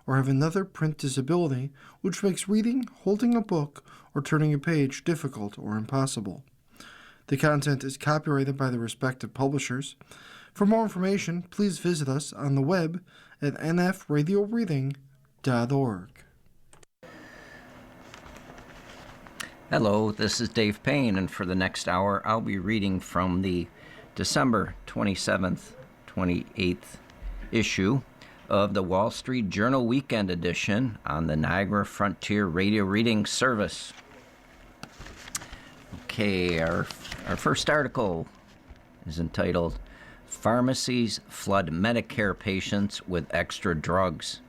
or have another print disability which makes reading, holding a book, or turning a page difficult or impossible. The content is copyrighted by the respective publishers. For more information, please visit us on the web at nfradioreading.org. Hello, this is Dave Payne, and for the next hour, I'll be reading from the December 27th, 28th issue of the Wall Street Journal Weekend Edition on the Niagara Frontier Radio Reading Service. Okay, our first article is entitled, Pharmacies Flood Medicare Patients with Extra Drugs.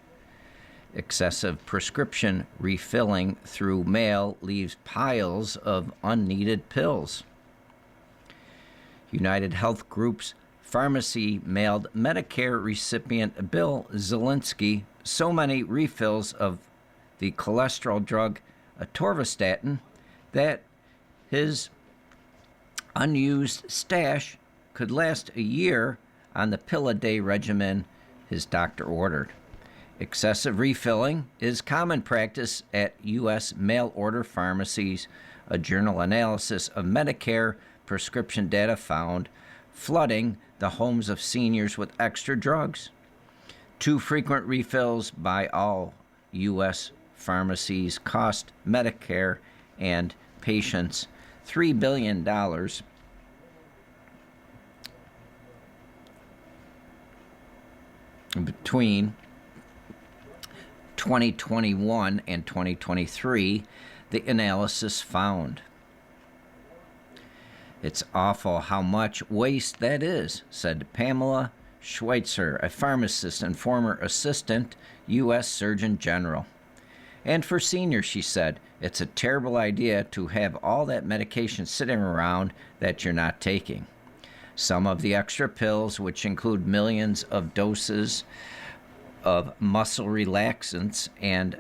Excessive prescription refilling through mail leaves piles of unneeded pills. United Health Group's pharmacy mailed Medicare recipient Bill Zielinski so many refills of the cholesterol drug atorvastatin that his unused stash could last a year on the pill-a-day regimen his doctor ordered. Excessive refilling is common practice at U.S. mail-order pharmacies. A journal analysis of Medicare prescription data found flooding the homes of seniors with extra drugs. Too frequent refills by all U.S. pharmacies cost Medicare and patients $3 billion between 2021 and 2023, the analysis found. It's awful how much waste that is, said Pamela Schweitzer, a pharmacist and former assistant U.S. Surgeon General. And for seniors, she said, it's a terrible idea to have all that medication sitting around that you're not taking. Some of the extra pills, which include millions of doses of muscle relaxants and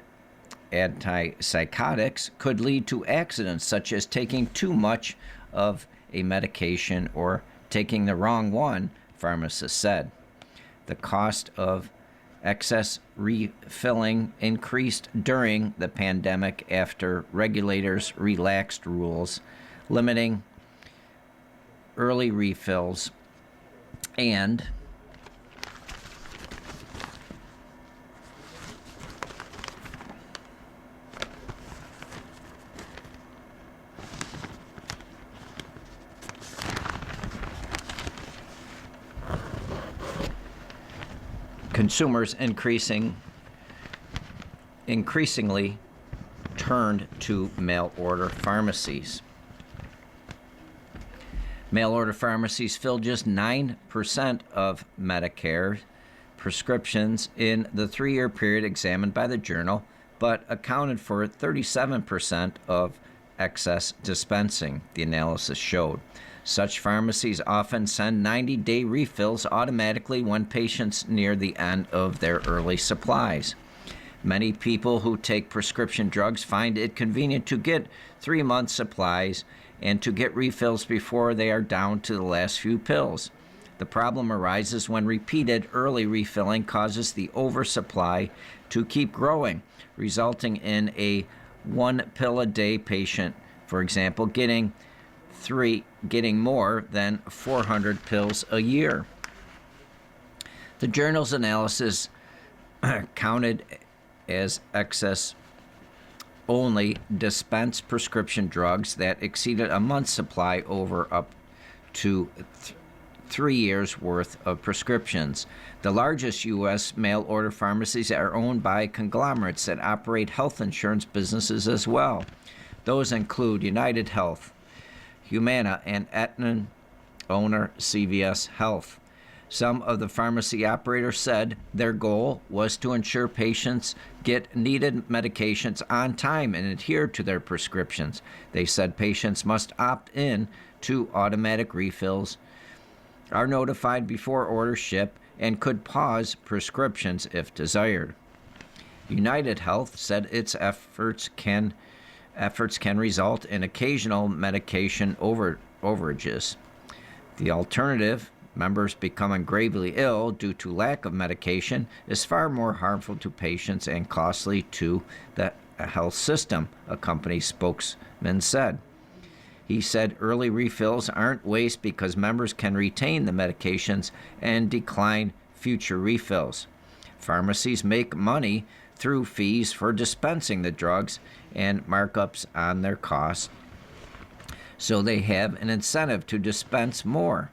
antipsychotics, could lead to accidents such as taking too much of a medication or taking the wrong one, pharmacists said. The cost of excess refilling increased during the pandemic after regulators relaxed rules limiting early refills and consumers increasingly turned to mail-order pharmacies. Mail-order pharmacies filled just 9% of Medicare prescriptions in the 3-year period examined by the journal, but accounted for 37% of excess dispensing, the analysis showed. Such pharmacies often send 90-day refills automatically when patients near the end of their early supplies. Many people who take prescription drugs find it convenient to get 3-month supplies and to get refills before they are down to the last few pills. The problem arises when repeated early refilling causes the oversupply to keep growing, resulting in a 1-pill-a-day patient, for example, getting more than 400 pills a year. The journal's analysis counted as excess only dispensed prescription drugs that exceeded a month's supply over up to 3 years' worth of prescriptions. The largest U.S. mail-order pharmacies are owned by conglomerates that operate health insurance businesses as well. Those include United Health, Humana, and Aetna owner CVS Health. Some of the pharmacy operators said their goal was to ensure patients get needed medications on time and adhere to their prescriptions. They said patients must opt in to automatic refills, are notified before orders ship, and could pause prescriptions if desired. United Health said its efforts can result in occasional medication overages. The alternative Members becoming gravely ill due to lack of medication is far more harmful to patients and costly to the health system, a company spokesman said. He said early refills aren't waste because members can retain the medications and decline future refills. Pharmacies make money through fees for dispensing the drugs and markups on their costs, so they have an incentive to dispense more.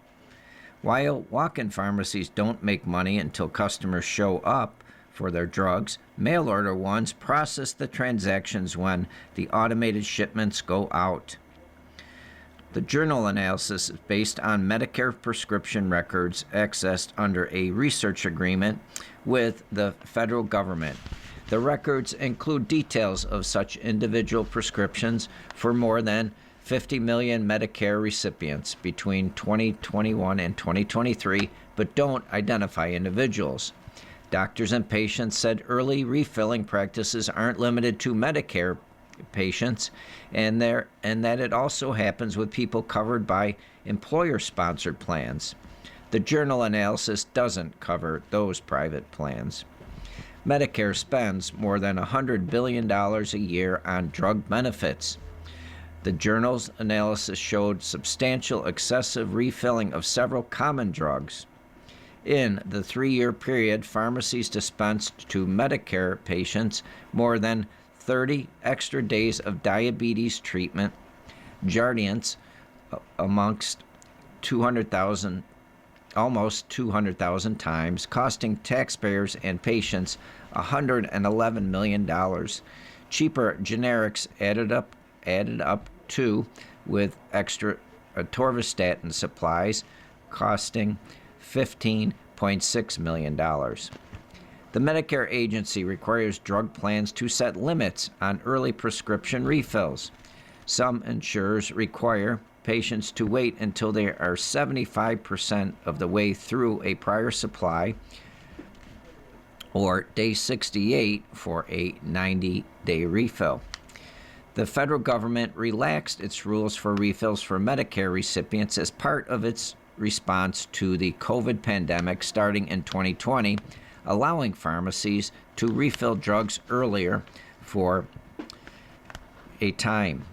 While walk-in pharmacies don't make money until customers show up for their drugs, mail-order ones process the transactions when the automated shipments go out. The journal analysis is based on Medicare prescription records accessed under a research agreement with the federal government. The records include details of such individual prescriptions for more than 50 million Medicare recipients between 2021 and 2023, but don't identify individuals. Doctors and patients said early refilling practices aren't limited to Medicare patients, and that it also happens with people covered by employer-sponsored plans. The journal analysis doesn't cover those private plans. Medicare spends more than $100 billion a year on drug benefits. The journal's analysis showed substantial excessive refilling of several common drugs. In the 3-year period, pharmacies dispensed to Medicare patients more than 30 extra days of diabetes treatment, Jardiance amongst 200,000, almost 200,000 times, costing taxpayers and patients $111 million. Cheaper generics added up too, with extra atorvastatin supplies costing $15.6 million. The Medicare agency requires drug plans to set limits on early prescription refills. Some insurers require patients to wait until they are 75% of the way through a prior supply, or day 68 for a 90-day refill. The federal government relaxed its rules for refills for Medicare recipients as part of its response to the COVID pandemic starting in 2020, allowing pharmacies to refill drugs earlier for a time.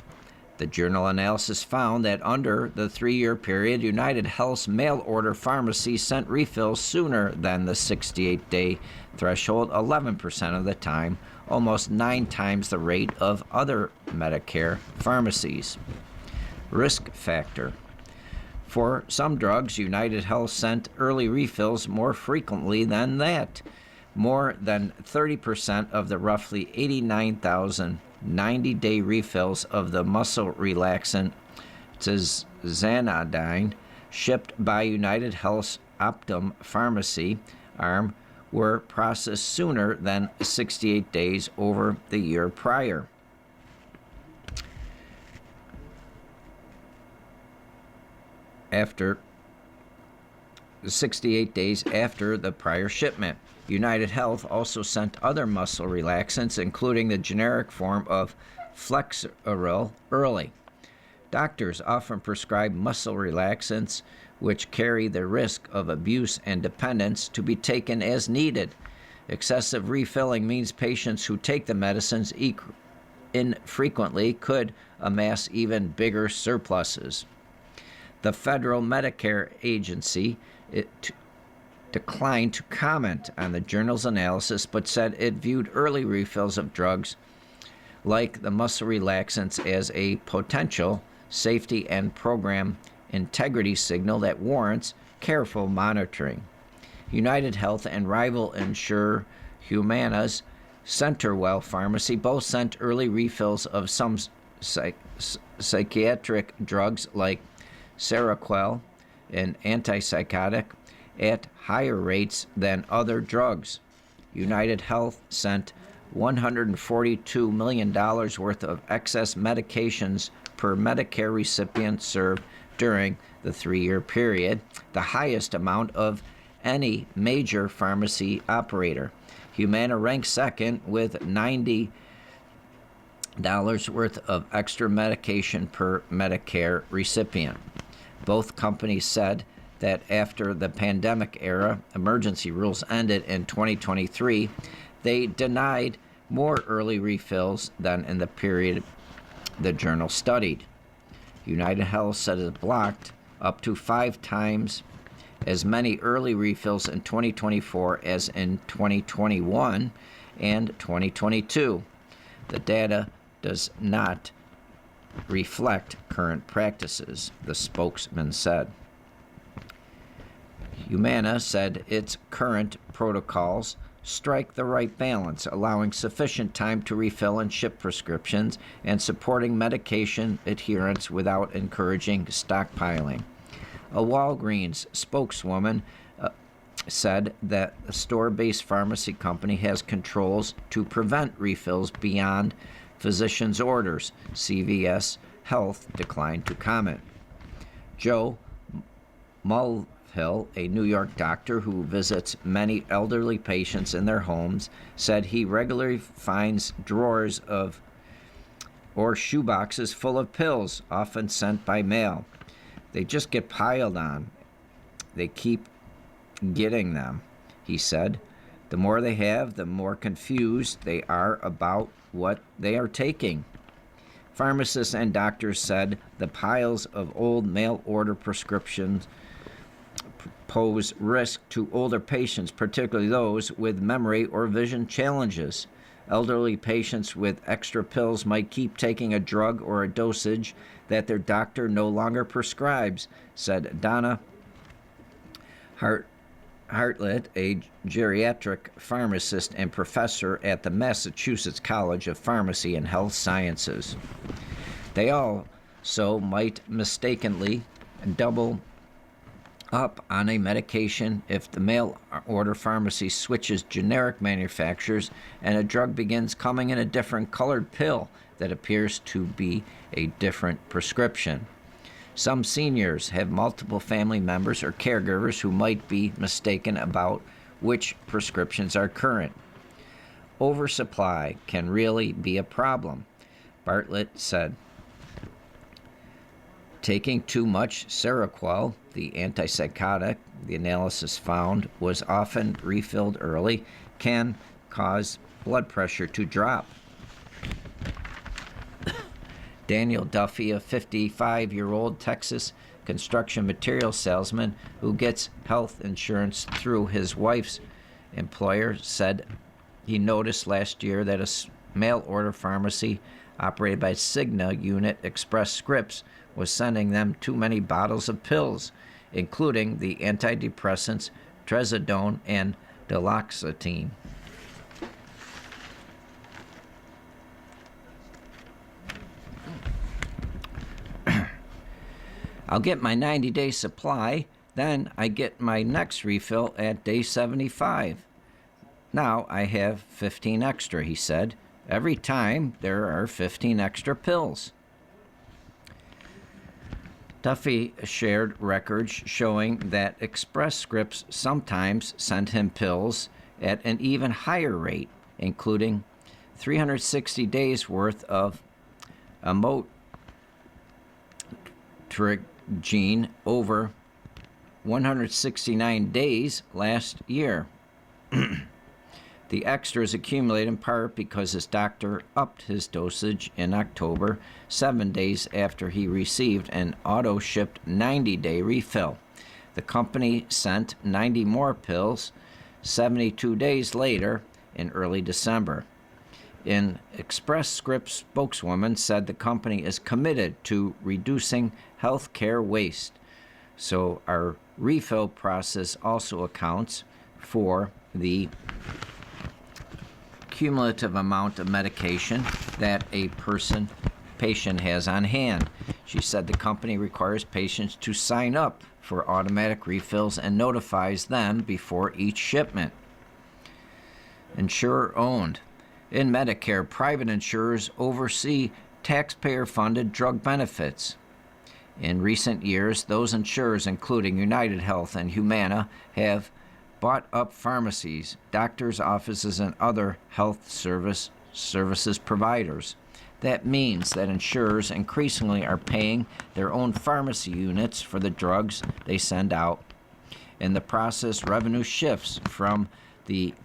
The journal analysis found that under the 3-year period, United Health's mail-order pharmacies sent refills sooner than the 68-day threshold 11% of the time, almost 9 times the rate of other Medicare pharmacies. Risk factor. For some drugs, United Health sent early refills more frequently than that. More than 30% of the roughly 89,000 90-day refills of the muscle relaxant Tizanidine shipped by United Health's Optum Pharmacy arm were processed sooner than 68 days over the year prior. After 68 days after the prior shipment. United Health also sent other muscle relaxants, including the generic form of Flexeril, early. Doctors often prescribe muscle relaxants, which carry the risk of abuse and dependence, to be taken as needed. Excessive refilling means patients who take the medicines infrequently could amass even bigger surpluses. The federal Medicare agency declined to comment on the journal's analysis, but said it viewed early refills of drugs like the muscle relaxants as a potential safety and program integrity signal that warrants careful monitoring. United Health and rival insurer Humana's Centerwell Pharmacy both sent early refills of some psychiatric drugs like Seroquel, an antipsychotic, at higher rates than other drugs. United Health sent $142 million worth of excess medications per Medicare recipient served during the 3-year period, the highest amount of any major pharmacy operator. Humana ranks second with $90 worth of extra medication per Medicare recipient. Both companies said that after the pandemic era emergency rules ended in 2023, they denied more early refills than in the period the journal studied. United Health said it blocked up to 5 times as many early refills in 2024 as in 2021 and 2022. The data does not reflect current practices, the spokesman said. Humana said its current protocols strike the right balance, allowing sufficient time to refill and ship prescriptions and supporting medication adherence without encouraging stockpiling. A Walgreens spokeswoman said that the store-based pharmacy company has controls to prevent refills beyond physicians' orders. CVS Health declined to comment. Joe Mulvihill, a New York doctor who visits many elderly patients in their homes, said he regularly finds drawers of or shoeboxes full of pills, often sent by mail. They just get piled on. They keep getting them, he said. The more they have, the more confused they are about what they are taking. Pharmacists and doctors said the piles of old mail-order prescriptions pose risk to older patients, particularly those with memory or vision challenges. Elderly patients with extra pills might keep taking a drug or a dosage that their doctor no longer prescribes, said Donna Hartlett, a geriatric pharmacist and professor at the Massachusetts College of Pharmacy and Health Sciences. They also might mistakenly double up on a medication if the mail-order pharmacy switches generic manufacturers and a drug begins coming in a different colored pill that appears to be a different prescription. Some seniors have multiple family members or caregivers who might be mistaken about which prescriptions are current. Oversupply can really be a problem, Bartlett said. Taking too much Seroquel, the antipsychotic the analysis found was often refilled early, can cause blood pressure to drop. Daniel Duffy, a 55-year-old Texas construction material salesman who gets health insurance through his wife's employer, said he noticed last year that a mail-order pharmacy operated by Cigna unit Express Scripts was sending them too many bottles of pills, including the antidepressants trazodone and duloxetine. I'll get my 90-day supply, then I get my next refill at day 75. Now I have 15 extra, he said. Every time there are 15 extra pills. Duffy shared records showing that Express Scripts sometimes sent him pills at an even higher rate, including 360 days worth of Amotrigine over 169 days last year. The extras accumulate in part because his doctor upped his dosage in October, 7 days after he received an auto-shipped 90-day refill. The company sent 90 more pills 72 days later in early December. An Express Scripts spokeswoman said the company is committed to reducing healthcare waste, so our refill process also accounts for the cumulative amount of medication that a patient has on hand. She said the company requires patients to sign up for automatic refills and notifies them before each shipment. Insurer-owned. In Medicare, private insurers oversee taxpayer-funded drug benefits. In recent years, those insurers, including United Health and Humana, have bought up pharmacies, doctors' offices, and other health services providers. That means that insurers increasingly are paying their own pharmacy units for the drugs they send out In the process, revenue shifts from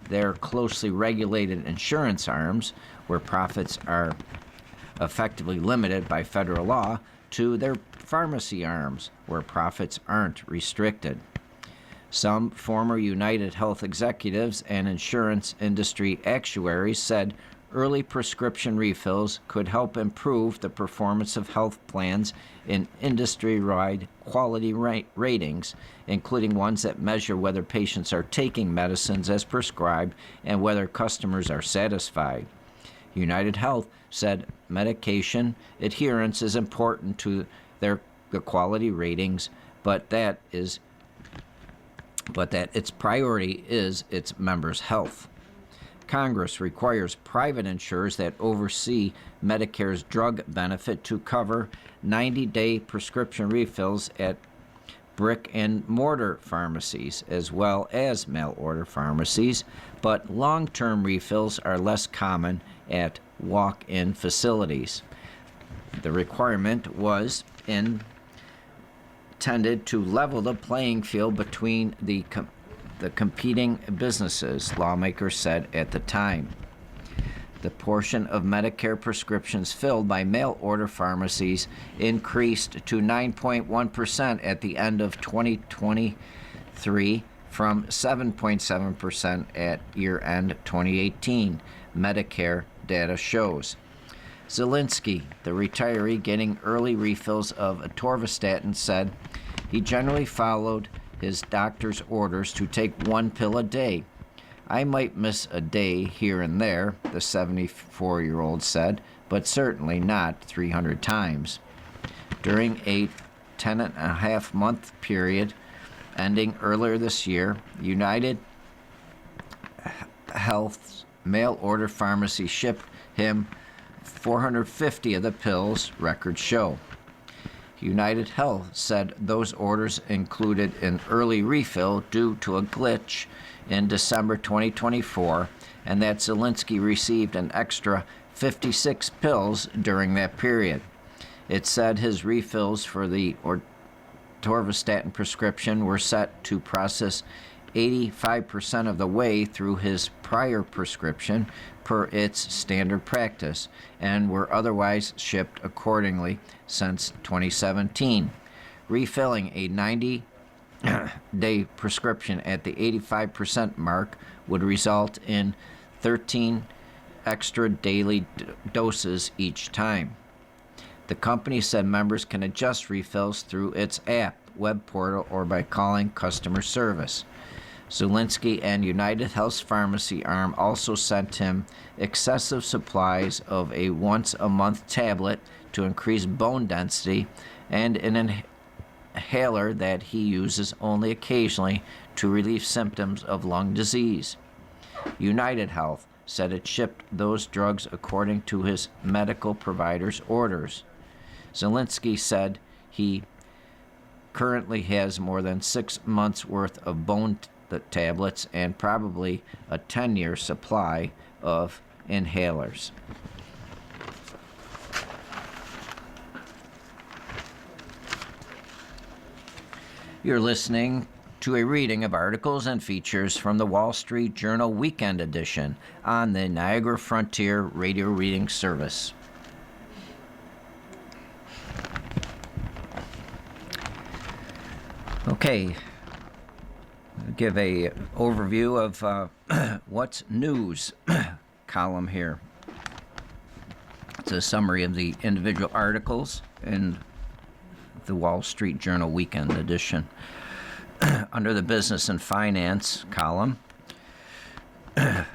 their closely regulated insurance arms, where profits are effectively limited by federal law, to their pharmacy arms, where profits aren't restricted. Some former United Health executives and insurance industry actuaries said early prescription refills could help improve the performance of health plans in industry-wide quality ratings, including ones that measure whether patients are taking medicines as prescribed and whether customers are satisfied. United Health said medication adherence is important to the quality ratings, but that its priority is its members' health. Congress requires private insurers that oversee Medicare's drug benefit to cover 90-day prescription refills at brick-and-mortar pharmacies as well as mail-order pharmacies, but long-term refills are less common at walk-in facilities. The requirement was intended to level the playing field between the competing businesses, lawmakers said at the time. The portion of Medicare prescriptions filled by mail-order pharmacies increased to 9.1% at the end of 2023 from 7.7% at year-end 2018, Medicare data shows. Zielinski, the retiree getting early refills of atorvastatin, said he generally followed his doctor's orders to take one pill a day. I might miss a day here and there, the 74-year-old said, but certainly not 300 times. During a 10.5-month period ending earlier this year, United Health's mail-order pharmacy shipped him 450 of the pills, records show. United Health said those orders included an early refill due to a glitch in December 2024, and that Zielinski received an extra 56 pills during that period. It said his refills for the atorvastatin prescription were set to process 85% of the way through his prior prescription per its standard practice, and were otherwise shipped accordingly since 2017. Refilling a 90-day prescription at the 85% mark would result in 13 extra daily doses each time. The company said members can adjust refills through its app, web portal, or by calling customer service. Zielinski and United Health's pharmacy arm also sent him excessive supplies of a once-a-month tablet to increase bone density and an inhaler that he uses only occasionally to relieve symptoms of lung disease. United Health said it shipped those drugs according to his medical provider's orders. Zielinski said he currently has more than 6 months' worth of bone tablets and probably a 10-year supply of inhalers. You're listening to a reading of articles and features from the Wall Street Journal Weekend Edition on the Niagara Frontier Radio Reading Service. Okay, I'll give a overview of what's news column here. It's a summary of the individual articles in the Wall Street Journal Weekend Edition. Under the Business and Finance column, our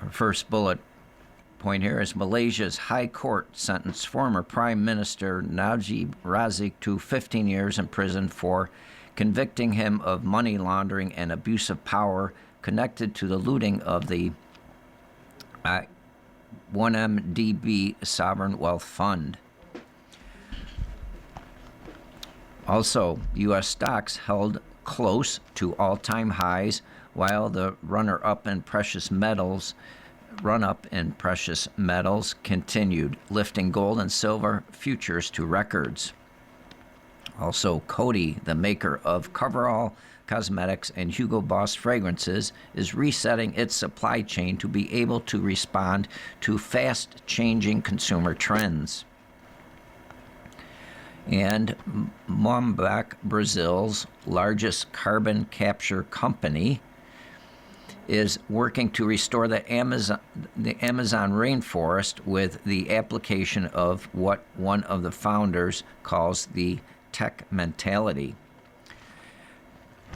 first bullet point here is Malaysia's High Court sentenced former Prime Minister Najib Razak to 15 years in prison for convicting him of money laundering and abuse of power connected to the looting of the 1MDB Sovereign Wealth Fund. Also, U.S. stocks held close to all-time highs, while the run-up in precious metals continued, lifting gold and silver futures to records. Also, Coty, the maker of coverall Cosmetics and Hugo Boss Fragrances is resetting its supply chain to be able to respond to fast-changing consumer trends. And Mombach, Brazil's largest carbon capture company, is working to restore the Amazon rainforest with the application of what one of the founders calls the tech mentality.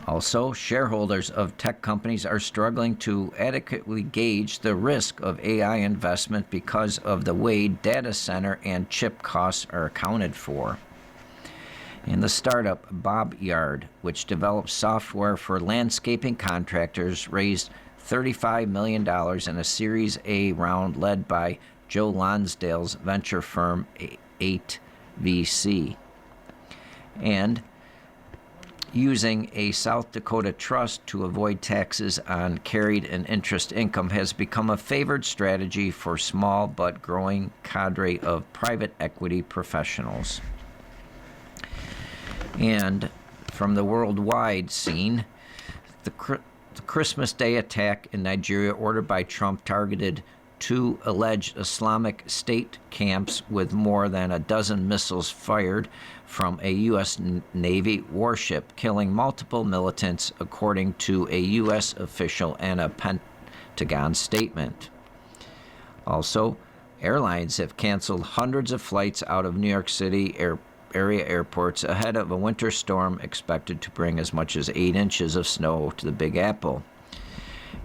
Also, shareholders of tech companies are struggling to adequately gauge the risk of AI investment because of the way data center and chip costs are accounted for. And the startup Bob Yard, which develops software for landscaping contractors, raised $35 million in a Series A round led by Joe Lonsdale's venture firm 8VC. And using a South Dakota trust to avoid taxes on carried and interest income has become a favored strategy for small but growing cadre of private equity professionals. And from the worldwide scene, the Christmas Day attack in Nigeria ordered by Trump targeted 2 alleged Islamic State camps with more than a dozen missiles fired from a U.S. Navy warship, killing multiple militants, according to a U.S. official and a Pentagon statement. Also, airlines have canceled hundreds of flights out of New York City area airports ahead of a winter storm expected to bring as much as 8 inches of snow to the Big Apple.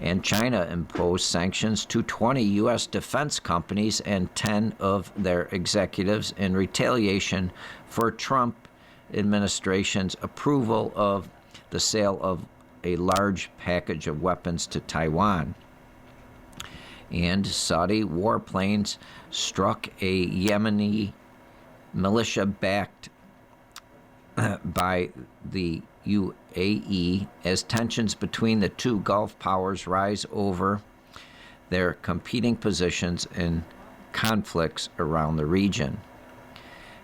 And China imposed sanctions to 20 U.S. defense companies and 10 of their executives in retaliation for Trump administration's approval of the sale of a large package of weapons to Taiwan. And Saudi warplanes struck a Yemeni militia backed by the UAE as tensions between the two Gulf powers rise over their competing positions in conflicts around the region.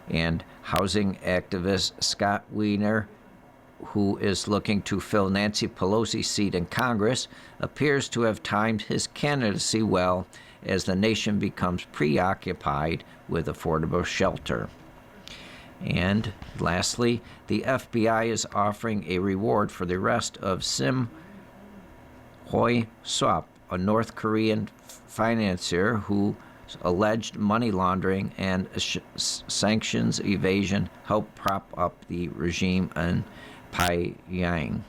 And housing activist Scott Wiener, who is looking to fill Nancy Pelosi's seat in Congress, appears to have timed his candidacy well as the nation becomes preoccupied with affordable shelter. And lastly, the FBI is offering a reward for the arrest of Sim Hoi Sup, a North Korean financier whose alleged money laundering and sanctions evasion helped prop up the regime in Pyongyang.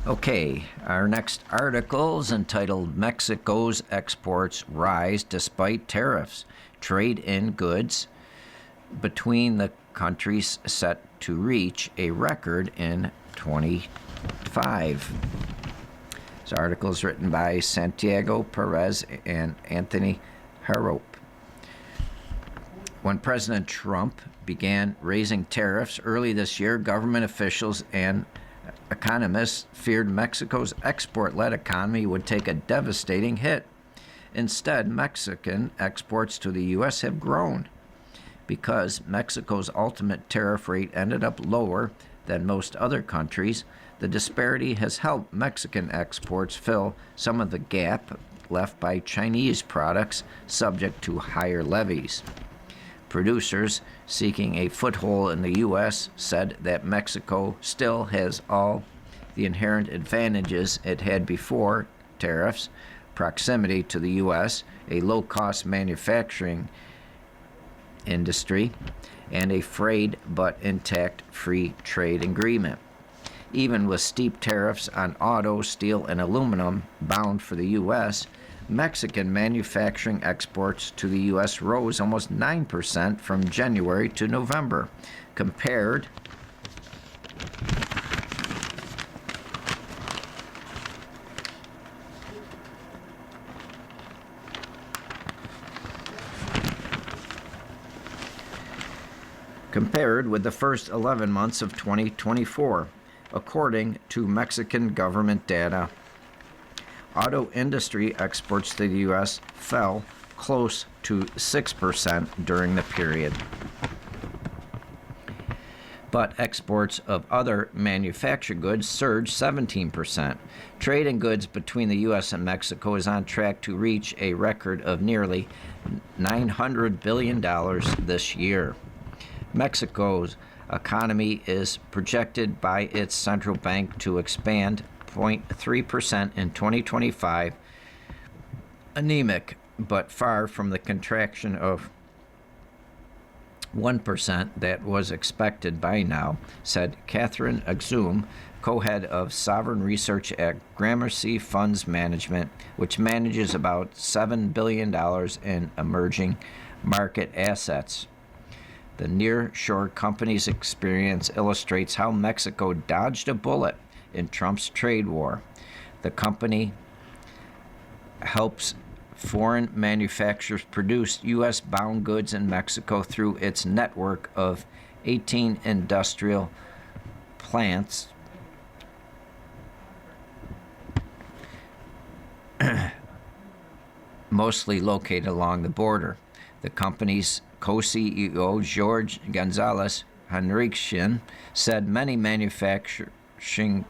Okay, our next article is entitled Mexico's Exports Rise Despite Tariffs. Trade in goods between the countries set to reach a record in 25. This article is written by Santiago Perez and Anthony Harop. When President Trump began raising tariffs early this year, government officials and economists feared Mexico's export-led economy would take a devastating hit. Instead, Mexican exports to the U.S. have grown. Because Mexico's ultimate tariff rate ended up lower than most other countries, the disparity has helped Mexican exports fill some of the gap left by Chinese products subject to higher levies. Producers seeking a foothold in the U.S. said that Mexico still has all the inherent advantages it had before tariffs: proximity to the U.S., a low-cost manufacturing industry, and a frayed but intact free trade agreement. Even with steep tariffs on auto, steel, and aluminum bound for the U.S., Mexican manufacturing exports to the U.S. rose almost 9% from January to November, compared with the first 11 months of 2024, according to Mexican government data. Auto industry exports to the U.S. fell close to 6% during the period. but exports of other manufactured goods surged 17%. Trade in goods between the U.S. and Mexico is on track to reach a record of nearly $900 billion this year. Mexico's economy is projected by its central bank to expand 0.3% in 2025, anemic but far from the contraction of 1% that was expected by now, said Catherine Exum, co-head of sovereign research at Gramercy Funds Management, which manages about $7 billion in emerging market assets. The nearshore company's experience illustrates how Mexico dodged a bullet in Trump's trade war. The company helps foreign manufacturers produce U.S.-bound goods in Mexico through its network of 18 industrial plants, mostly located along the border. The company's co-CEO, George Gonzalez Henriquez, said many manufacturing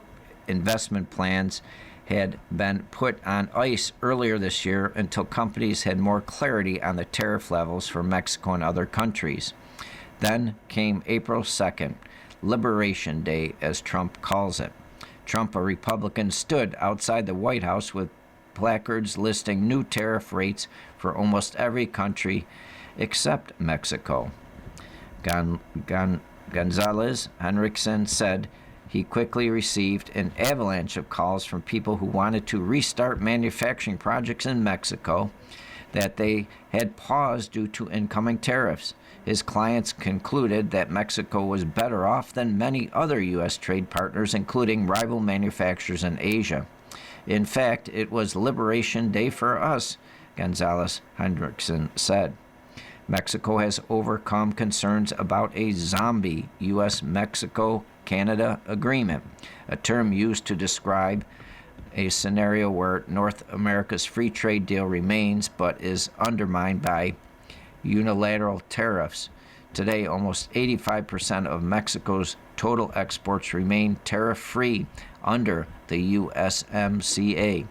investment plans had been put on ice earlier this year until companies had more clarity on the tariff levels for Mexico and other countries. Then came April 2nd, Liberation Day, as Trump calls it. Trump, a Republican, stood outside the White House with placards listing new tariff rates for almost every country except Mexico. Gonzalez Henriquez said he quickly received an avalanche of calls from people who wanted to restart manufacturing projects in Mexico that they had paused due to incoming tariffs. His clients concluded that Mexico was better off than many other U.S. trade partners, including rival manufacturers in Asia. In fact, it was Liberation Day for us, Gonzalez Henriquez said. Mexico has overcome concerns about a zombie U.S.-Mexico-Canada agreement, a term used to describe a scenario where North America's free trade deal remains but is undermined by unilateral tariffs. Today, almost 85% of Mexico's total exports remain tariff-free under the USMCA.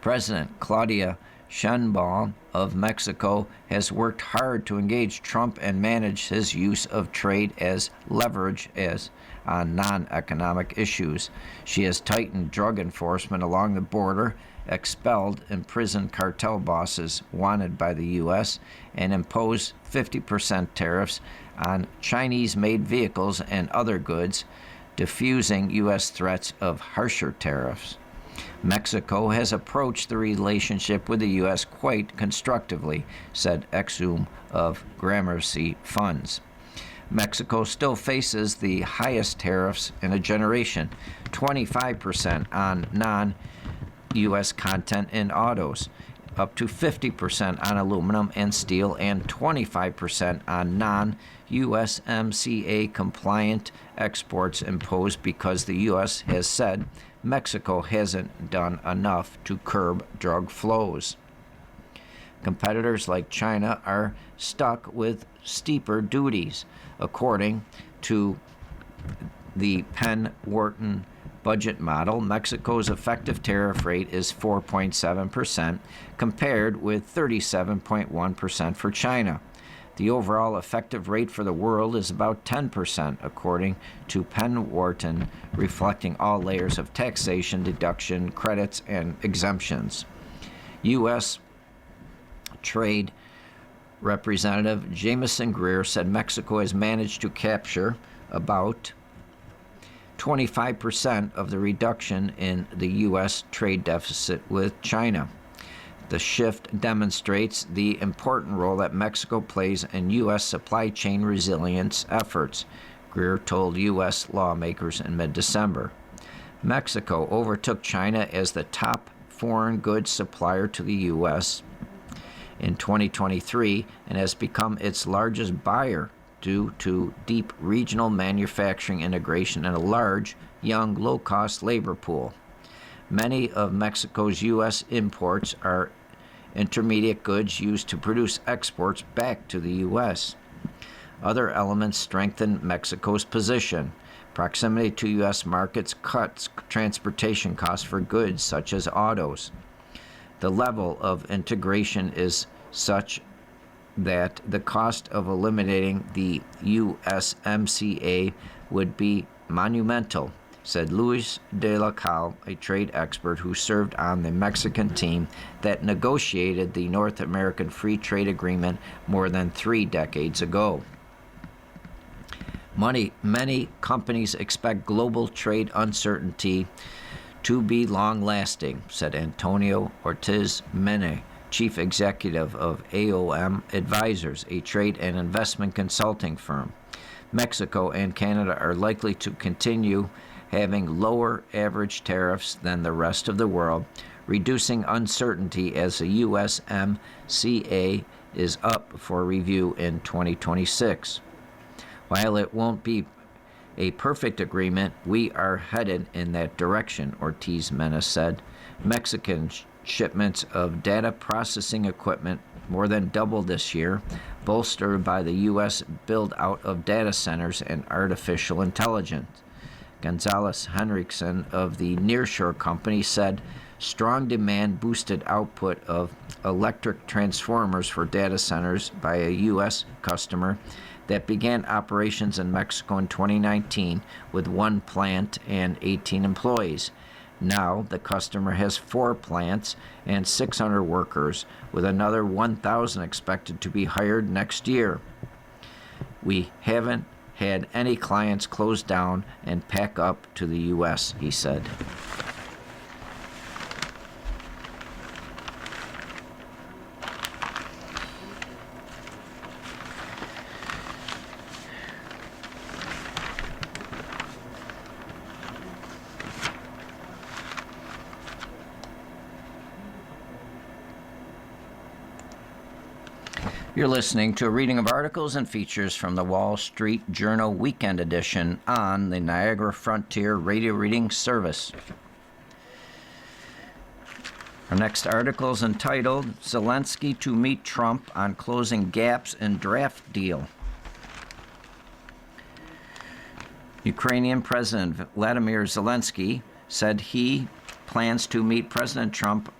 President Claudia Sheinbaum of Mexico has worked hard to engage Trump and manage his use of trade as leverage on non-economic issues. She has tightened drug enforcement along the border, expelled imprisoned cartel bosses wanted by the U.S., and imposed 50% tariffs on Chinese-made vehicles and other goods, diffusing U.S. threats of harsher tariffs. Mexico has approached the relationship with the U.S. quite constructively, said Exum of Gramercy Funds. Mexico still faces the highest tariffs in a generation, 25% on non-U.S. content in autos, up to 50% on aluminum and steel, and 25% on non-USMCA compliant exports imposed because the U.S. has said Mexico hasn't done enough to curb drug flows. Competitors like China are stuck with steeper duties. According to the Penn-Wharton budget model, Mexico's effective tariff rate is 4.7%, compared with 37.1% for China. The overall effective rate for the world is about 10%, according to Penn-Wharton, reflecting all layers of taxation, deduction, credits, and exemptions. U.S. Trade Representative Jamieson Greer said Mexico has managed to capture about 25% of the reduction in the U.S. trade deficit with China. The shift demonstrates the important role that Mexico plays in U.S. supply chain resilience efforts, Greer told U.S. lawmakers in mid-December. Mexico overtook China as the top foreign goods supplier to the U.S. in 2023 and has become its largest buyer due to deep regional manufacturing integration and a large, young, low-cost labor pool. Many of Mexico's U.S. imports are intermediate goods used to produce exports back to the U.S. Other elements strengthen Mexico's position. Proximity to U.S. markets cuts transportation costs for goods such as autos. The level of integration is such that the cost of eliminating the USMCA would be monumental, said Luis de la Cal, a trade expert who served on the Mexican team that negotiated the North American Free Trade Agreement more than 3 decades ago. Many companies expect global trade uncertainty to be long-lasting, said Antonio Ortiz Mene, chief executive of AOM Advisors, a trade and investment consulting firm. Mexico and Canada are likely to continue having lower average tariffs than the rest of the world, reducing uncertainty as the USMCA is up for review in 2026. While it won't be a perfect agreement, we are headed in that direction, Ortiz Mena said. Mexican shipments of data processing equipment more than doubled this year, bolstered by the U.S. build-out of data centers and artificial intelligence. Gonzalez Henriksen of the Nearshore Company said strong demand boosted output of electric transformers for data centers by a U.S. customer that began operations in Mexico in 2019 with 1 plant and 18 employees. Now, the customer has 4 plants and 600 workers, with another 1,000 expected to be hired next year. We haven't had any clients close down and pack up to the U.S., he said. You're listening to a reading of articles and features from the Wall Street Journal Weekend Edition on the Niagara Frontier Radio Reading Service. Our next article is entitled, Zelensky to Meet Trump on Closing Gaps in Draft Deal. Ukrainian President Vladimir Zelensky said he plans to meet President Trump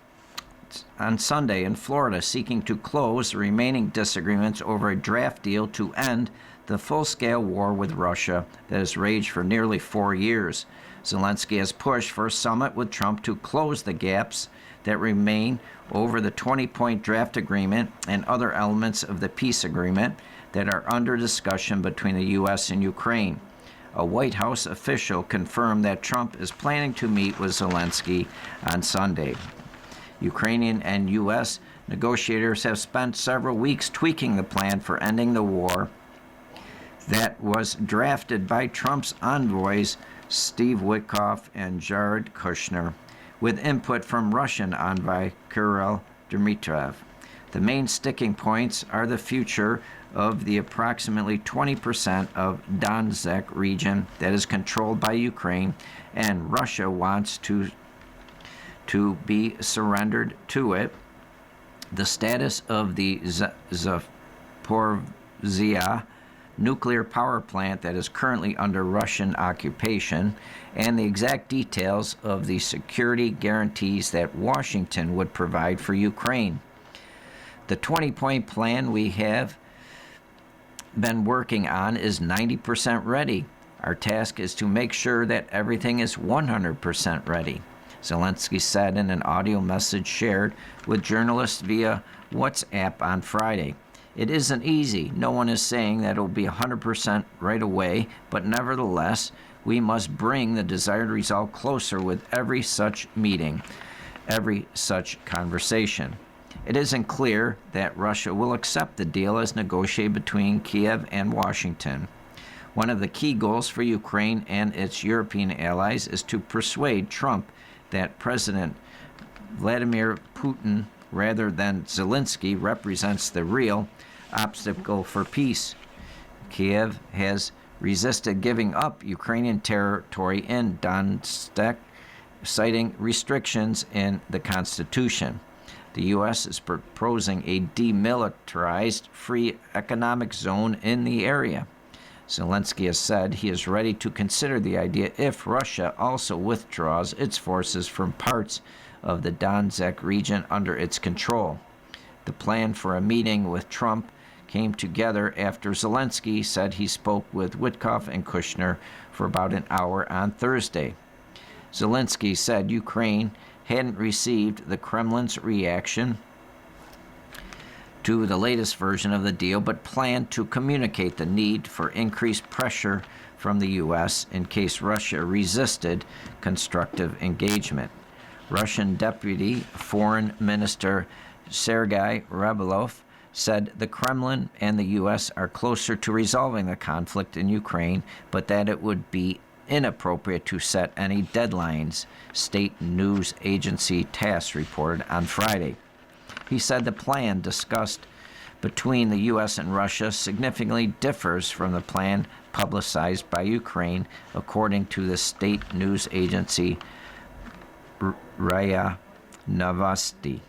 on Sunday in Florida, seeking to close the remaining disagreements over a draft deal to end the full-scale war with Russia that has raged for nearly 4 years. Zelensky has pushed for a summit with Trump to close the gaps that remain over the 20-point draft agreement and other elements of the peace agreement that are under discussion between the U.S. and Ukraine. A White House official confirmed that Trump is planning to meet with Zelensky on Sunday. Ukrainian and U.S. negotiators have spent several weeks tweaking the plan for ending the war that was drafted by Trump's envoys Steve Witkoff and Jared Kushner, with input from Russian envoy Kirill Dmitriev. The main sticking points are the future of the approximately 20% of Donetsk region that is controlled by Ukraine, and Russia wants to be surrendered to it, the status of the Zaporizhzhia nuclear power plant that is currently under Russian occupation, and the exact details of the security guarantees that Washington would provide for Ukraine. The 20-point plan we have been working on is 90% ready. Our task is to make sure that everything is 100% ready, Zelensky said in an audio message shared with journalists via WhatsApp on Friday. It isn't easy. No one is saying that it will be 100% right away, but nevertheless, we must bring the desired result closer with every such meeting, every such conversation. It isn't clear that Russia will accept the deal as negotiated between Kiev and Washington. One of the key goals for Ukraine and its European allies is to persuade Trump that President Vladimir Putin, rather than Zelensky, represents the real obstacle for peace. Kiev has resisted giving up Ukrainian territory in Donetsk, citing restrictions in the constitution. The U.S. is proposing a demilitarized free economic zone in the area. Zelensky has said he is ready to consider the idea if Russia also withdraws its forces from parts of the Donetsk region under its control. The plan for a meeting with Trump came together after Zelensky said he spoke with Witkoff and Kushner for about an hour on Thursday. Zelensky said Ukraine hadn't received the Kremlin's reaction to the latest version of the deal, but planned to communicate the need for increased pressure from the U.S. in case Russia resisted constructive engagement. Russian Deputy Foreign Minister Sergei Ryabkov said the Kremlin and the U.S. are closer to resolving the conflict in Ukraine, but that it would be inappropriate to set any deadlines, state news agency TASS reported on Friday. He said the plan discussed between the U.S. and Russia significantly differs from the plan publicized by Ukraine, according to the state news agency RIA Novosti.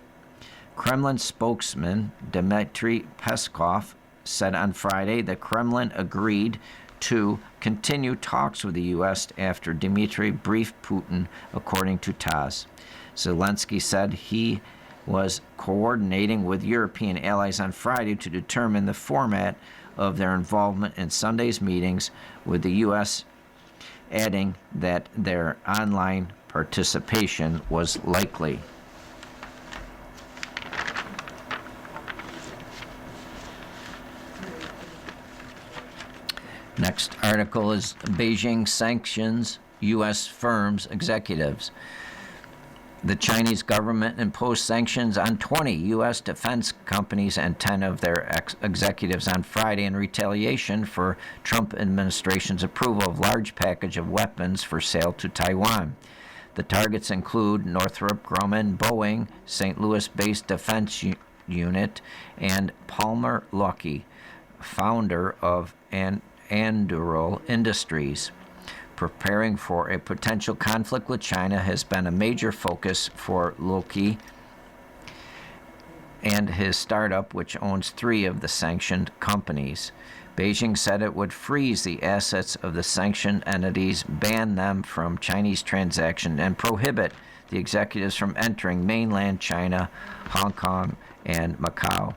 Kremlin spokesman Dmitry Peskov said on Friday the Kremlin agreed to continue talks with the U.S. after Dmitry briefed Putin, according to TASS. Zelensky said he was coordinating with European allies on Friday to determine the format of their involvement in Sunday's meetings with the U.S., adding that their online participation was likely. Next article is Beijing sanctions U.S. firms' executives. The Chinese government imposed sanctions on 20 U.S. defense companies and 10 of their executives on Friday in retaliation for Trump administration's approval of large package of weapons for sale to Taiwan. The targets include Northrop Grumman, Boeing, St. Louis-based defense unit, and Palmer Luckey, founder of Anduril Industries. Preparing for a potential conflict with China has been a major focus for Luckey and his startup, which owns 3 of the sanctioned companies. Beijing said it would freeze the assets of the sanctioned entities, ban them from Chinese transactions, and prohibit the executives from entering mainland China, Hong Kong, and Macau.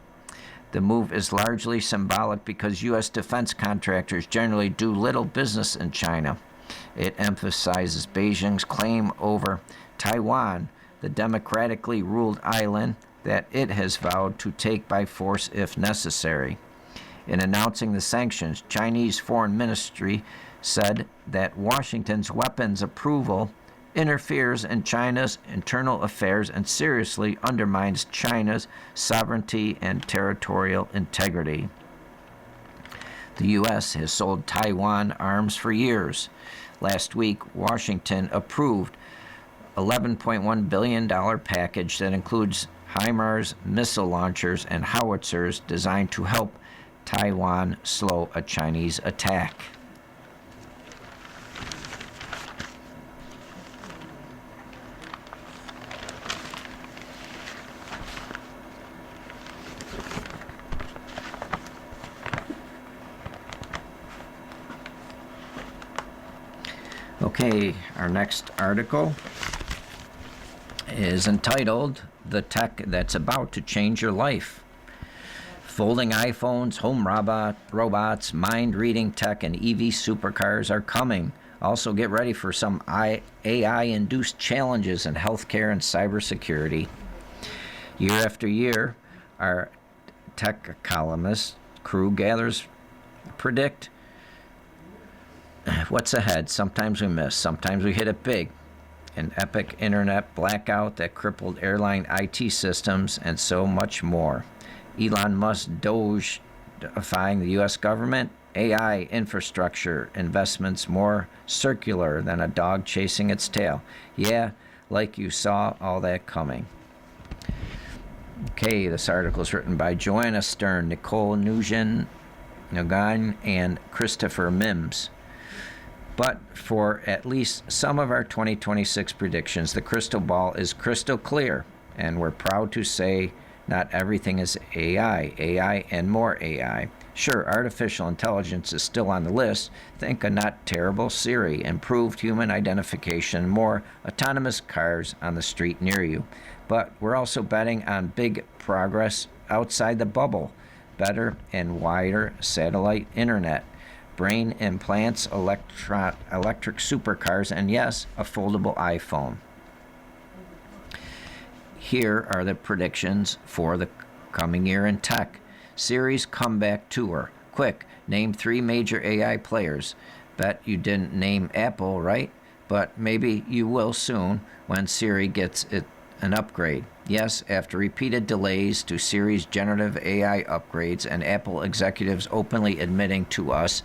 The move is largely symbolic because U.S. defense contractors generally do little business in China. It emphasizes Beijing's claim over Taiwan, the democratically ruled island that it has vowed to take by force if necessary. In announcing the sanctions, Chinese Foreign Ministry said that Washington's weapons approval interferes in China's internal affairs and seriously undermines China's sovereignty and territorial integrity. The U.S. has sold Taiwan arms for years. Last week, Washington approved a $11.1 billion package that includes HIMARS missile launchers and howitzers designed to help Taiwan slow a Chinese attack. Okay, our next article is entitled "The Tech That's About to Change Your Life." Folding iPhones, home robots, mind-reading tech, and EV supercars are coming. Also, get ready for some AI-induced challenges in healthcare and cybersecurity. Year after year, our tech columnist crew gathers predict what's ahead. Sometimes we miss. Sometimes we hit it big. An epic internet blackout that crippled airline IT systems, and so much more. Elon Musk Doge defying the U.S. government. AI infrastructure investments more circular than a dog chasing its tail. Yeah, like you saw all that coming. Okay, this article is written by Joanna Stern, Nicole Nguyen, and Christopher Mims. But for at least some of our 2026 predictions, the crystal ball is crystal clear. and we're proud to say not everything is AI. AI and more AI. Sure, artificial intelligence is still on the list. Think a not terrible Siri, improved human identification, more autonomous cars on the street near you. But we're also betting on big progress outside the bubble, better and wider satellite internet, brain implants, electric supercars, and yes, a foldable iPhone. Here are the predictions for the coming year in tech. Siri's comeback tour. Quick, name 3 major AI players. Bet you didn't name Apple, right? But maybe you will soon when Siri gets an upgrade. Yes, after repeated delays to Siri's generative AI upgrades and Apple executives openly admitting to us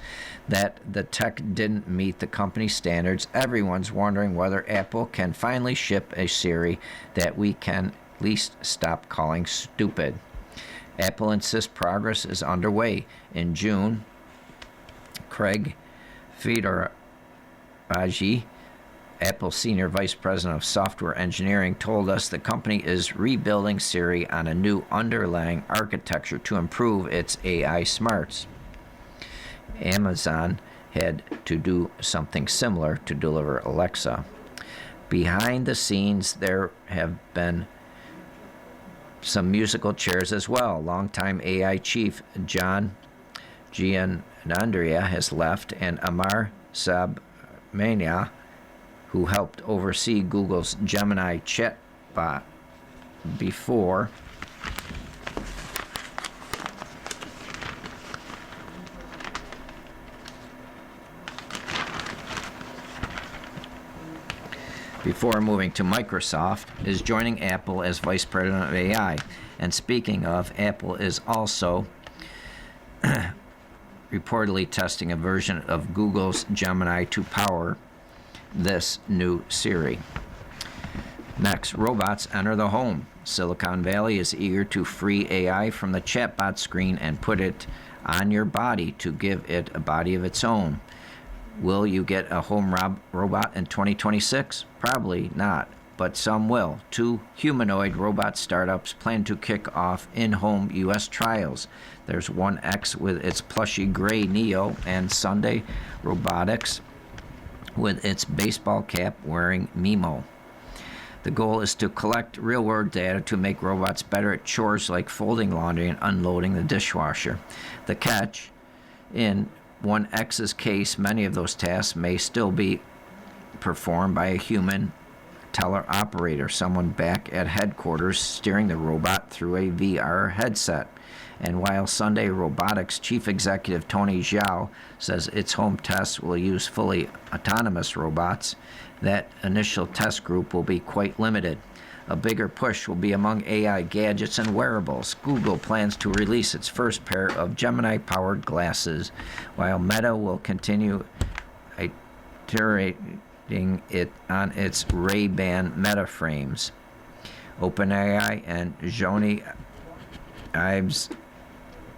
that the tech didn't meet the company standards, everyone's wondering whether Apple can finally ship a Siri that we can at least stop calling stupid. Apple insists progress is underway. In June, Craig Federaggi, Apple Senior Vice President of Software Engineering, told us the company is rebuilding Siri on a new underlying architecture to improve its AI smarts. Amazon had to do something similar to deliver Alexa. Behind the scenes, there have been some musical chairs as well. Longtime AI chief John Giannandrea has left, and Amar Subramanian, who helped oversee Google's Gemini chatbot before moving to Microsoft, is joining Apple as Vice President of AI. And speaking of, Apple is also reportedly testing a version of Google's Gemini to power this new Siri. Next, robots enter the home. Silicon Valley is eager to free AI from the chatbot screen and put it on your body to give it a body of its own. Will you get a home robot in 2026? Probably not, but some will. 2 humanoid robot startups plan to kick off in-home U.S. trials. There's 1X with its plushy gray Neo, and Sunday Robotics with its baseball cap wearing Mimo. The goal is to collect real-world data to make robots better at chores like folding laundry and unloading the dishwasher. The catch, in 1X's case, many of those tasks may still be performed by a human teller operator, someone back at headquarters steering the robot through a VR headset. And while Sunday Robotics chief executive Tony Zhao says its home tests will use fully autonomous robots, that initial test group will be quite limited. A bigger push will be among AI gadgets and wearables. Google plans to release its first pair of Gemini-powered glasses, while Meta will continue iterating it on its Ray-Ban Meta frames. OpenAI and Jony Ive's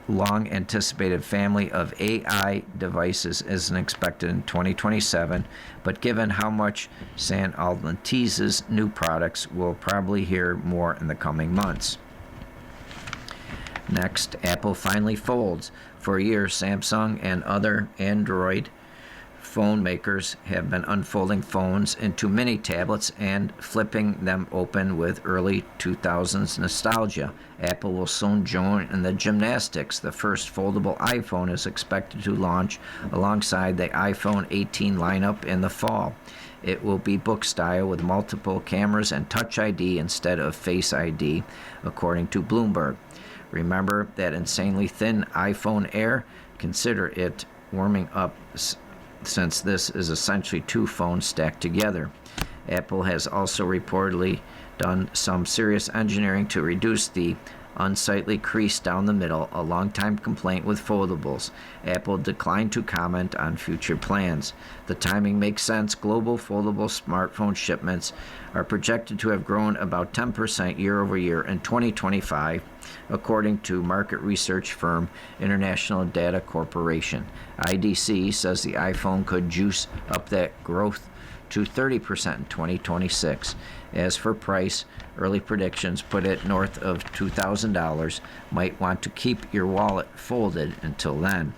long-anticipated family of AI devices isn't expected in 2027, but given how much Sam Altman teases new products, we'll probably hear more in the coming months. Next, Apple finally folds. For years, Samsung and other Android phone makers have been unfolding phones into mini tablets and flipping them open with early 2000s nostalgia. Apple will soon join in the gymnastics. The first foldable iPhone is expected to launch alongside the iPhone 18 lineup in the fall. It will be book style with multiple cameras and Touch ID instead of Face ID, according to Bloomberg. Remember that insanely thin iPhone Air? Consider it warming up since this is essentially 2 phones stacked together. Apple has also reportedly done some serious engineering to reduce the unsightly crease down the middle, a long-time complaint with foldables. Apple declined to comment on future plans. The timing makes sense. Global foldable smartphone shipments are projected to have grown about 10% year over year in 2025, according to market research firm International Data Corporation. IDC says the iPhone could juice up that growth to 30% in 2026. As for price, early predictions put it north of $2,000. Might want to keep your wallet folded until then.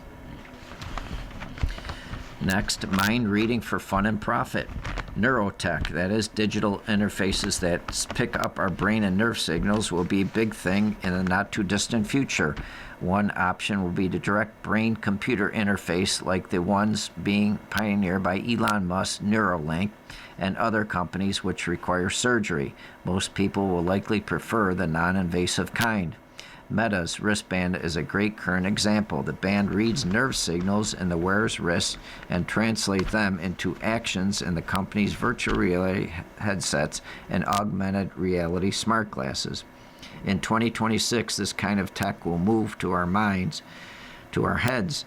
Next, mind reading for fun and profit. Neurotech, that is, digital interfaces that pick up our brain and nerve signals, will be a big thing in the not too distant future. One option will be the direct brain computer interface like the ones being pioneered by Elon Musk, Neuralink, and other companies which require surgery. Most people will likely prefer the non invasive kind. Meta's wristband is a great current example. The band reads nerve signals in the wearer's wrist and translates them into actions in the company's virtual reality headsets and augmented reality smart glasses. In 2026, this kind of tech will move to our minds, to our heads.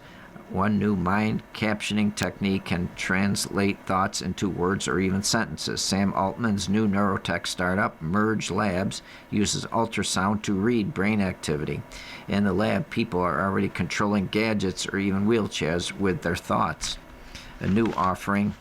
One new mind captioning technique can translate thoughts into words or even sentences. Sam Altman's new neurotech startup, Merge Labs, uses ultrasound to read brain activity. In the lab, people are already controlling gadgets or even wheelchairs with their thoughts. A new offering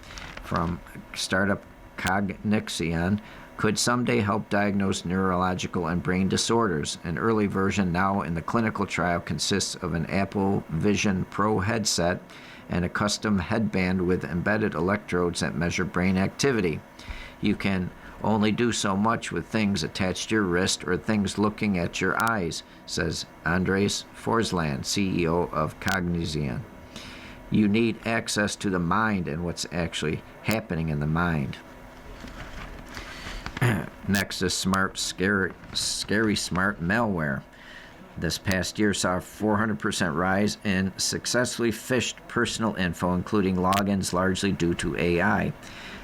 from startup Cognixion could someday help diagnose neurological and brain disorders. An early version now in the clinical trial consists of an Apple Vision Pro headset and a custom headband with embedded electrodes that measure brain activity. You can only do so much with things attached to your wrist or things looking at your eyes, says Andres Forsland, CEO of Cognixion. You need access to the mind and what's actually happening in the mind. Next is scary smart malware. This past year saw a 400% rise in successfully phished personal info, including logins, largely due to AI.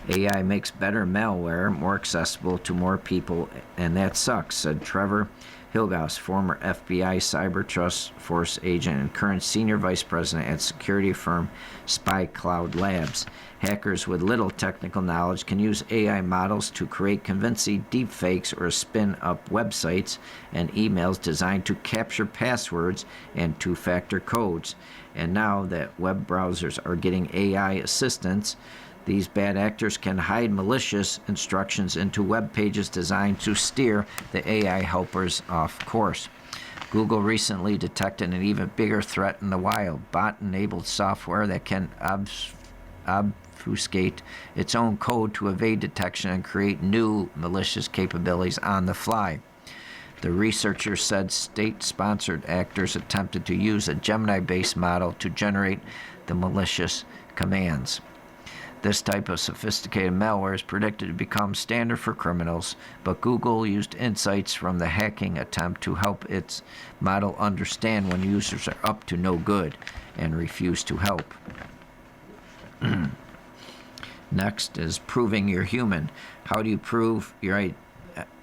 AI makes better malware more accessible to more people, and that sucks, said Trevor Hilghaus, former FBI Cyber Trust Force agent and current senior vice president at security firm SpyCloud Labs. Hackers with little technical knowledge can use AI models to create convincing deepfakes or spin up websites and emails designed to capture passwords and two-factor codes. And now that web browsers are getting AI assistance, these bad actors can hide malicious instructions into web pages designed to steer the AI helpers off course. Google recently detected an even bigger threat in the wild, bot-enabled software that can obfuscate its own code to evade detection and create new malicious capabilities on the fly. The researchers said state-sponsored actors attempted to use a Gemini-based model to generate the malicious commands. This type of sophisticated malware is predicted to become standard for criminals, but Google used insights from the hacking attempt to help its model understand when users are up to no good and refuse to help. Next is proving you're human. How do you prove your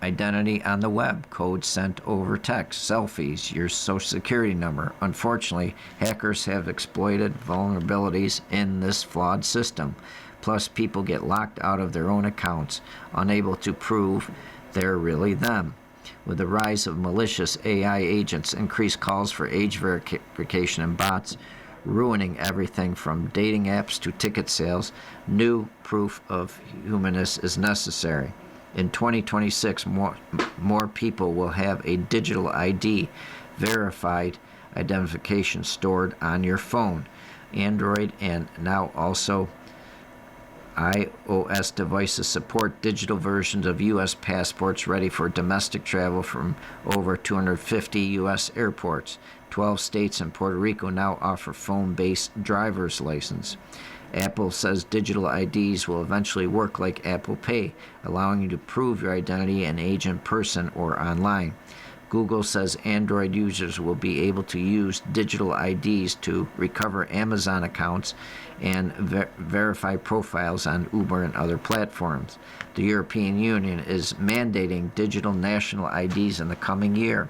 identity on the web? Code sent over text, selfies, your social security number. Unfortunately, hackers have exploited vulnerabilities in this flawed system. Plus, people get locked out of their own accounts, unable to prove they're really them. With the rise of malicious AI agents, increased calls for age verification and bots, ruining everything from dating apps to ticket sales, new proof of humanness is necessary. In 2026, more people will have a digital ID, verified identification stored on your phone. Android and now also iOS devices support digital versions of U.S. passports ready for domestic travel from over 250 U.S. airports. 12 states and Puerto Rico now offer phone-based driver's license. Apple says digital IDs will eventually work like Apple Pay, allowing you to prove your identity and age in person or online. Google says Android users will be able to use digital IDs to recover Amazon accounts and verify profiles on Uber and other platforms. The European Union is mandating digital national IDs in the coming year,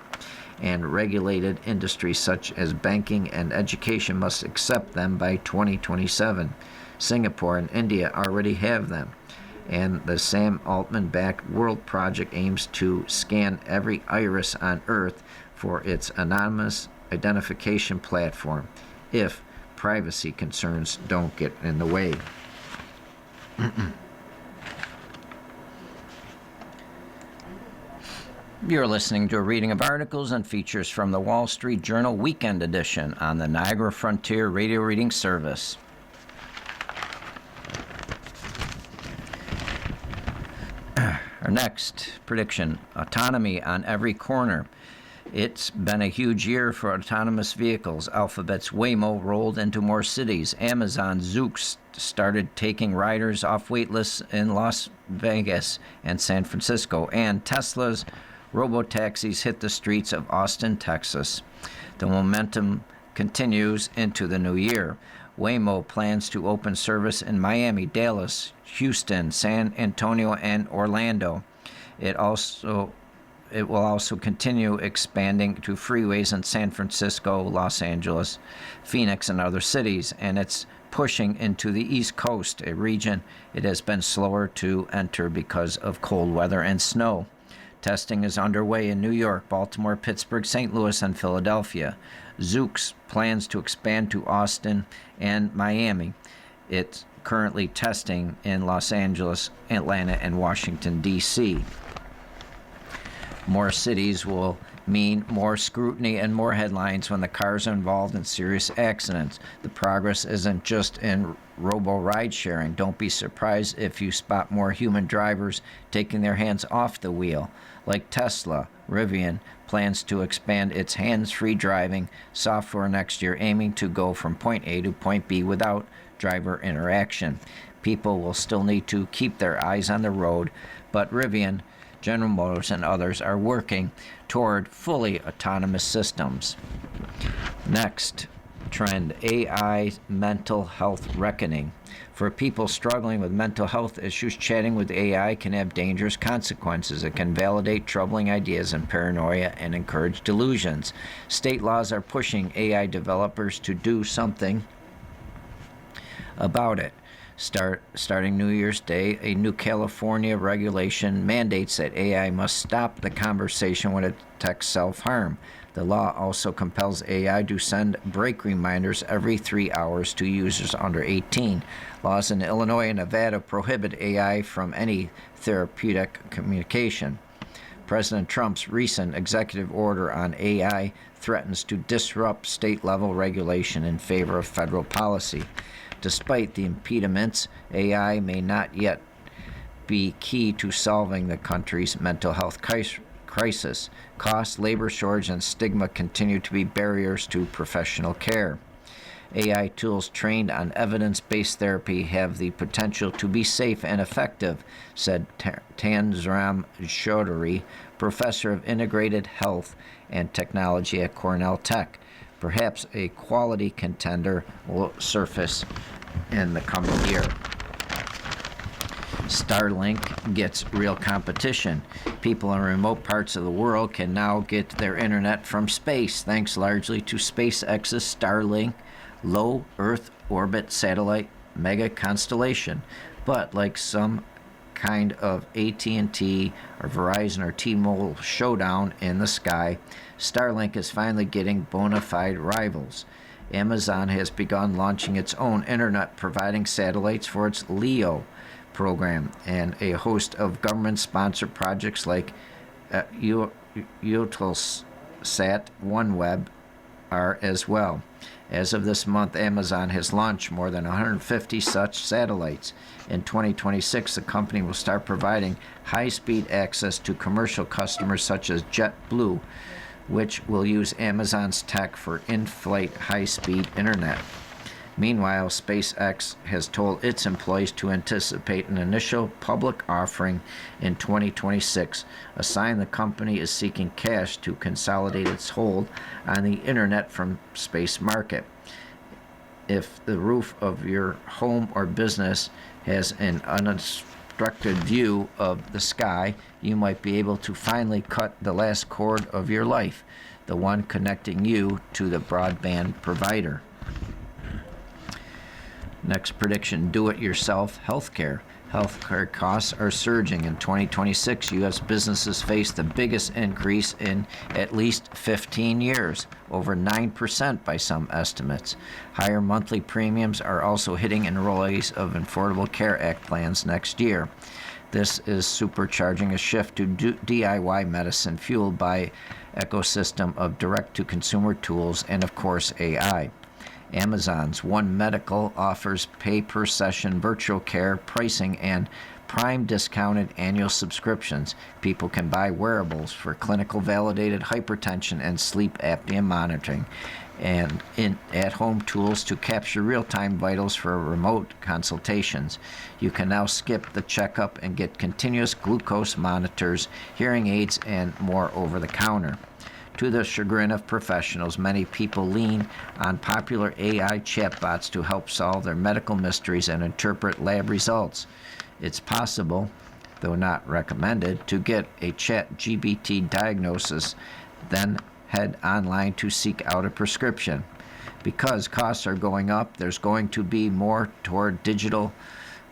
and regulated industries such as banking and education must accept them by 2027. Singapore and India already have them, and the Sam Altman-backed World Project aims to scan every iris on Earth for its anonymous identification platform, if privacy concerns don't get in the way. You're listening to a reading of articles and features from the Wall Street Journal Weekend Edition on the Niagara Frontier Radio Reading Service. Our next prediction, autonomy on every corner. It's been a huge year for autonomous vehicles. Alphabet's Waymo rolled into more cities. Amazon Zoox started taking riders off wait lists in Las Vegas and San Francisco. And Tesla's robotaxis hit the streets of Austin, Texas. The momentum continues into the new year. Waymo plans to open service in Miami, Dallas, Houston, San Antonio, and Orlando. It will also continue expanding to freeways in San Francisco, Los Angeles, Phoenix, and other cities, and it's pushing into the East Coast, a region it has been slower to enter because of cold weather and snow. Testing is underway in New York, Baltimore, Pittsburgh, St. Louis, and Philadelphia. Zoox plans to expand to Austin and Miami. It's currently testing in Los Angeles, Atlanta, and Washington, D.C. More cities will mean more scrutiny and more headlines when the cars are involved in serious accidents. The progress isn't just in robo-ride sharing. Don't be surprised if you spot more human drivers taking their hands off the wheel. Like Tesla, Rivian plans to expand its hands-free driving software next year, aiming to go from point A to point B without driver interaction. People will still need to keep their eyes on the road, but Rivian, General Motors, and others are working toward fully autonomous systems. Next trend, AI mental health reckoning. For people struggling with mental health issues, chatting with AI can have dangerous consequences. It can validate troubling ideas and paranoia and encourage delusions. State laws are pushing AI developers to do something about it. Starting New Year's Day, a new California regulation mandates that AI must stop the conversation when it detects self-harm. The law also compels AI to send break reminders every 3 hours to users under 18. Laws in Illinois and Nevada prohibit AI from any therapeutic communication. President Trump's recent executive order on AI threatens to disrupt state-level regulation in favor of federal policy. Despite the impediments, AI may not yet be key to solving the country's mental health crisis. Cost, labor shortage, and stigma continue to be barriers to professional care. AI tools trained on evidence-based therapy have the potential to be safe and effective, said Tanzram Chaudhuri, professor of integrated health and technology at Cornell Tech. Perhaps a quality contender will surface in the coming year. Starlink gets real competition. People in remote parts of the world can now get their internet from space, thanks largely to SpaceX's Starlink low Earth orbit satellite mega constellation. But like some kind of AT&T or Verizon or T-Mobile showdown in the sky, Starlink is finally getting bona fide rivals. Amazon has begun launching its own internet providing satellites for its LEO program, and a host of government-sponsored projects like Eutelsat OneWeb are as well. As of this month, Amazon has launched more than 150 such satellites. In 2026, the company will start providing high-speed access to commercial customers such as JetBlue, which will use Amazon's tech for in-flight high-speed internet. Meanwhile, SpaceX has told its employees to anticipate an initial public offering in 2026, a sign the company is seeking cash to consolidate its hold on the internet from space market. If the roof of your home or business has an unobstructed view of the sky, you might be able to finally cut the last cord of your life, the one connecting you to the broadband provider. Next prediction, do-it-yourself healthcare. Healthcare costs are surging. In 2026, U.S. businesses face the biggest increase in at least 15 years, over 9% by some estimates. Higher monthly premiums are also hitting enrollees of Affordable Care Act plans next year. This is supercharging a shift to DIY medicine fueled by ecosystem of direct-to-consumer tools and, of course, AI. Amazon's One Medical offers pay-per-session virtual care pricing and Prime discounted annual subscriptions. People can buy wearables for clinical validated hypertension and sleep apnea monitoring, and at-home tools to capture real-time vitals for remote consultations. You can now skip the checkup and get continuous glucose monitors, hearing aids, and more over the counter. To the chagrin of professionals, many people lean on popular AI chatbots to help solve their medical mysteries and interpret lab results. It's possible, though not recommended, to get a ChatGPT diagnosis, then head online to seek out a prescription. Because costs are going up, there's going to be more toward digital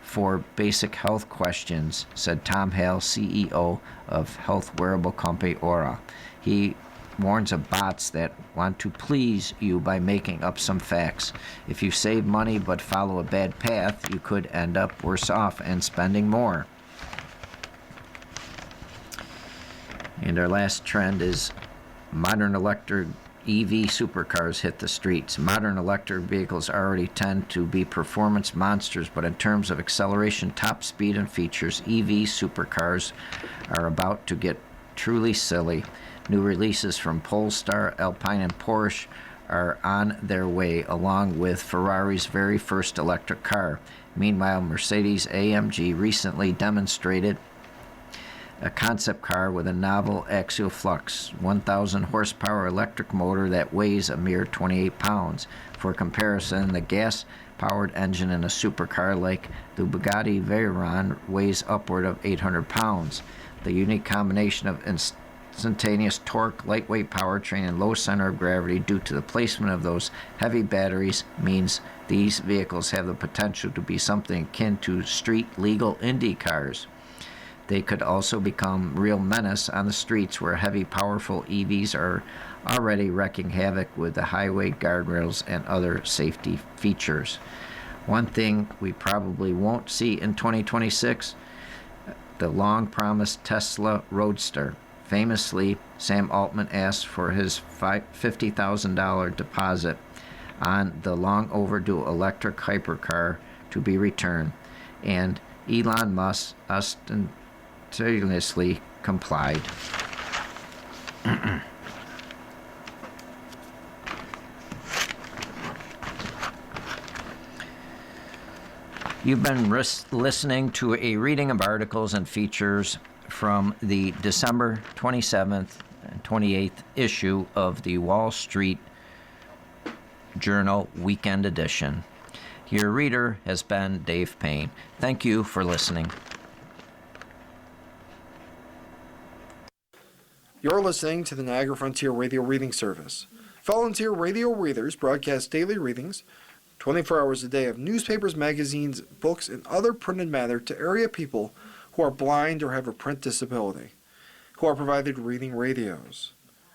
for basic health questions, said Tom Hale, CEO of health wearable company Aura. He warns of bots that want to please you by making up some facts. If you save money but follow a bad path, you could end up worse off and spending more. And our last trend is modern electric EV supercars hit the streets. Modern electric vehicles already tend to be performance monsters, but in terms of acceleration, top speed, and features, EV supercars are about to get truly silly. New releases from Polestar, Alpine, and Porsche are on their way, along with Ferrari's very first electric car. Meanwhile, Mercedes-AMG recently demonstrated a concept car with a novel axial flux, 1,000 horsepower electric motor that weighs a mere 28 pounds. For comparison, the gas-powered engine in a supercar like the Bugatti Veyron weighs upward of 800 pounds. The unique combination of instantaneous torque, lightweight powertrain, and low center of gravity due to the placement of those heavy batteries means these vehicles have the potential to be something akin to street-legal Indy cars. They could also become real menace on the streets where heavy, powerful EVs are already wreaking havoc with the highway guardrails and other safety features. One thing we probably won't see in 2026, the long-promised Tesla Roadster. Famously, Sam Altman asked for his $50,000 deposit on the long-overdue electric hypercar to be returned, and Elon Musk ostentatiously complied. You've been listening to a reading of articles and features from the December 27th and 28th issue of the Wall Street Journal Weekend Edition. Your reader has been Dave Payne. Thank you for listening. You're listening to the Niagara Frontier Radio Reading Service. Volunteer radio readers broadcast daily readings, 24 hours a day, of newspapers, magazines, books, and other printed matter to area people who are blind or have a print disability, who are provided reading radios.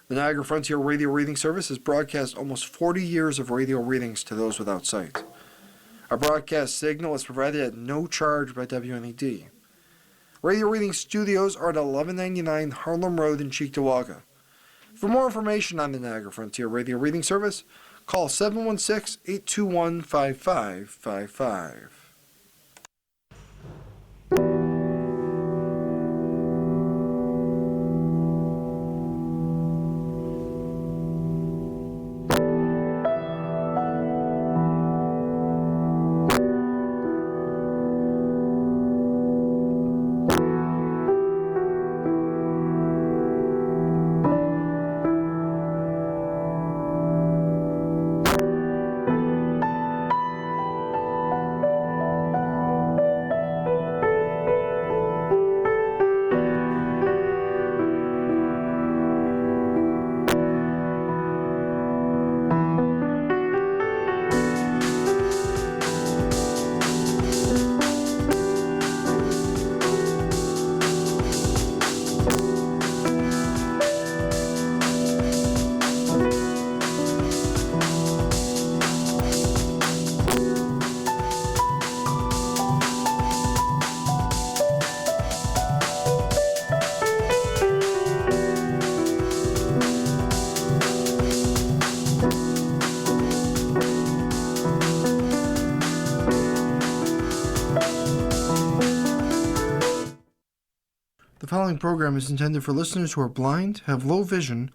The Niagara Frontier Radio Reading Service has broadcast almost 40 years of radio readings to those without sight. Our broadcast signal is provided at no charge by WNED. Radio reading studios are at 1199 Harlem Road in Cheektowaga. For more information on the Niagara Frontier Radio Reading Service, call 716-821-5555. following program is intended for listeners who are blind, have low vision,